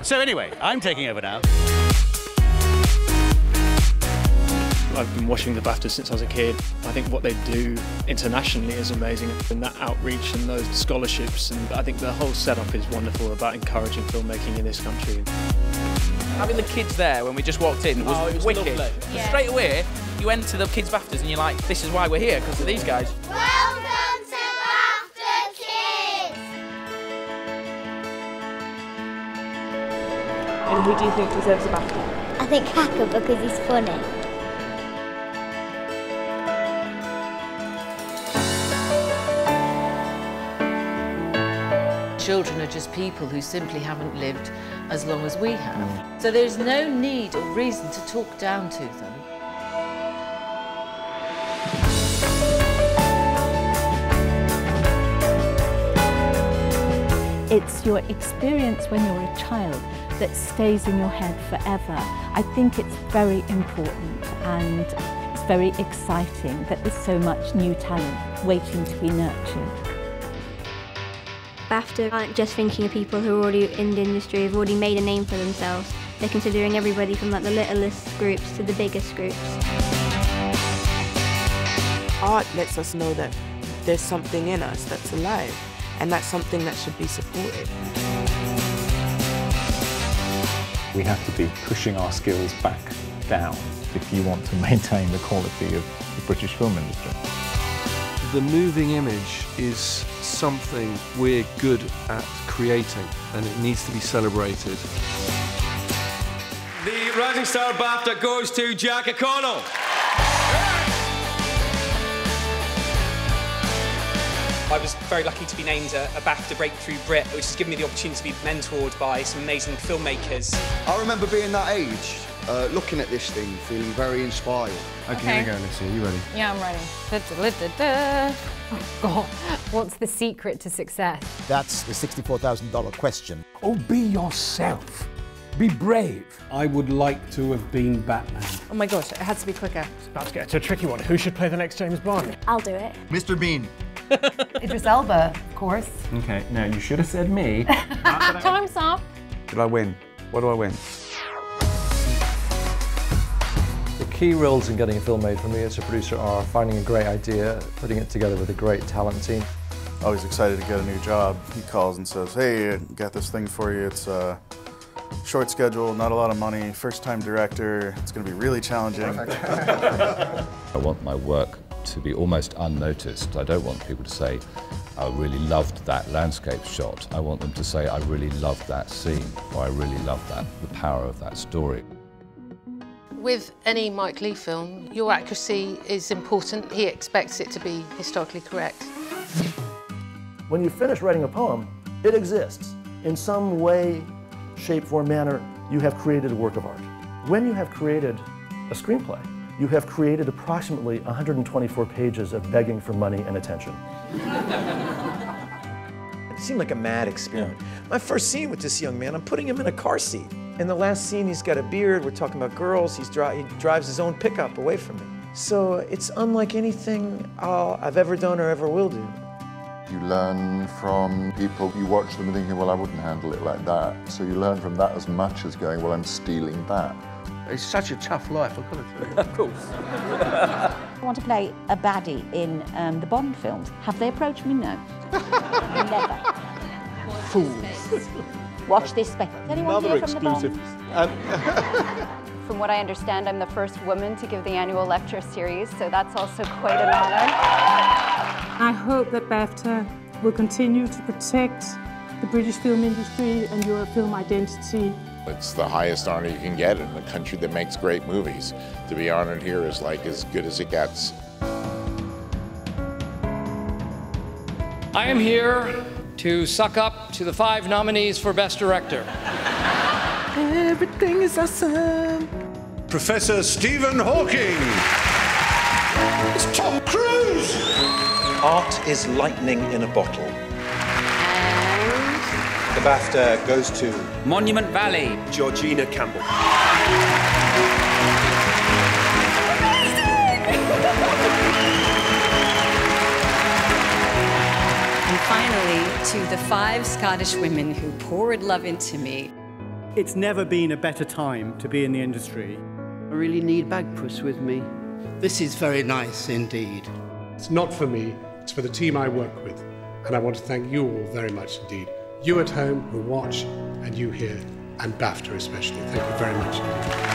So anyway, I'm taking over now. I've been watching the BAFTA since I was a kid. I think what they do internationally is amazing, and that outreach and those scholarships, and I think the whole setup is wonderful about encouraging filmmaking in this country. Having the kids there when we just walked in was wicked. Yeah. Straight away, you enter the kids' BAFTAs and you're like, this is why we're here, because of these guys. Welcome to BAFTA Kids! And who do you think deserves a BAFTA? I think Hacker because he's funny. Children are just people who simply haven't lived as long as we have. So there's no need or reason to talk down to them. It's your experience when you're a child that stays in your head forever. I think it's very important, and it's very exciting that there's so much new talent waiting to be nurtured. BAFTA aren't just thinking of people who are already in the industry, have already made a name for themselves. They're considering everybody from like the littlest groups to the biggest groups. Art lets us know that there's something in us that's alive, and that's something that should be supported. We have to be pushing our skills back down if you want to maintain the quality of the British film industry. The moving image is something we're good at creating, and it needs to be celebrated. The Rising Star BAFTA goes to Jack O'Connell. I was very lucky to be named a BAFTA Breakthrough Brit, which has given me the opportunity to be mentored by some amazing filmmakers. I remember being that age, looking at this thing, feeling very inspired. Okay, here we go, Lucy. Are you ready? Yeah, I'm ready. Oh, God. What's the secret to success? That's the $64,000 question. Oh, be yourself. Be brave. I would like to have been Batman. Oh my gosh, it has to be quicker. It's about to get to a tricky one. Who should play the next James Bond? I'll do it. Mr. Bean. Idris Elba, of course. Okay, now you should have said me. Time's up. Did I win? What do I win? The key roles in getting a film made for me as a producer are finding a great idea, putting it together with a great talent team. I was excited to get a new job. He calls and says, hey, got this thing for you. It's a short schedule, not a lot of money, first-time director. It's going to be really challenging. I want my work to be almost unnoticed. I don't want people to say, I really loved that landscape shot. I want them to say, I really loved that scene, or I really loved the power of that story. With any Mike Leigh film, your accuracy is important. He expects it to be historically correct. When you finish writing a poem, it exists. In some way, shape, form, manner, you have created a work of art. When you have created a screenplay, you have created approximately 124 pages of begging for money and attention. It seemed like a mad experiment. My first scene with this young man, I'm putting him in a car seat. In the last scene, he's got a beard, we're talking about girls, he drives his own pickup away from me. So it's unlike anything I've ever done or ever will do. You learn from people, you watch them and thinking, well, I wouldn't handle it like that. So you learn from that as much as going, well, I'm stealing that. It's such a tough life, I've got to tell you. Of course. I want to play a baddie in the Bond films. Have they approached me? No. Never. Fools. Watch this space. Another exclusive. From what I understand, I'm the first woman to give the annual lecture series, so that's also quite an honor. I hope that BAFTA will continue to protect the British film industry and your film identity. It's the highest honor you can get in a country that makes great movies. To be honored here is like as good as it gets. I am here to suck up to the 5 nominees for Best Director. Everything is awesome. Professor Stephen Hawking. It's Tom Cruise. Art is lightning in a bottle. The BAFTA goes to Monument Valley. Georgina Campbell. And finally, to the 5 Scottish women who poured love into me. It's never been a better time to be in the industry. I really need Bagpuss with me. This is very nice indeed. It's not for me, it's for the team I work with. And I want to thank you all very much indeed. You at home who watch, and you here, and BAFTA especially. Thank you very much indeed.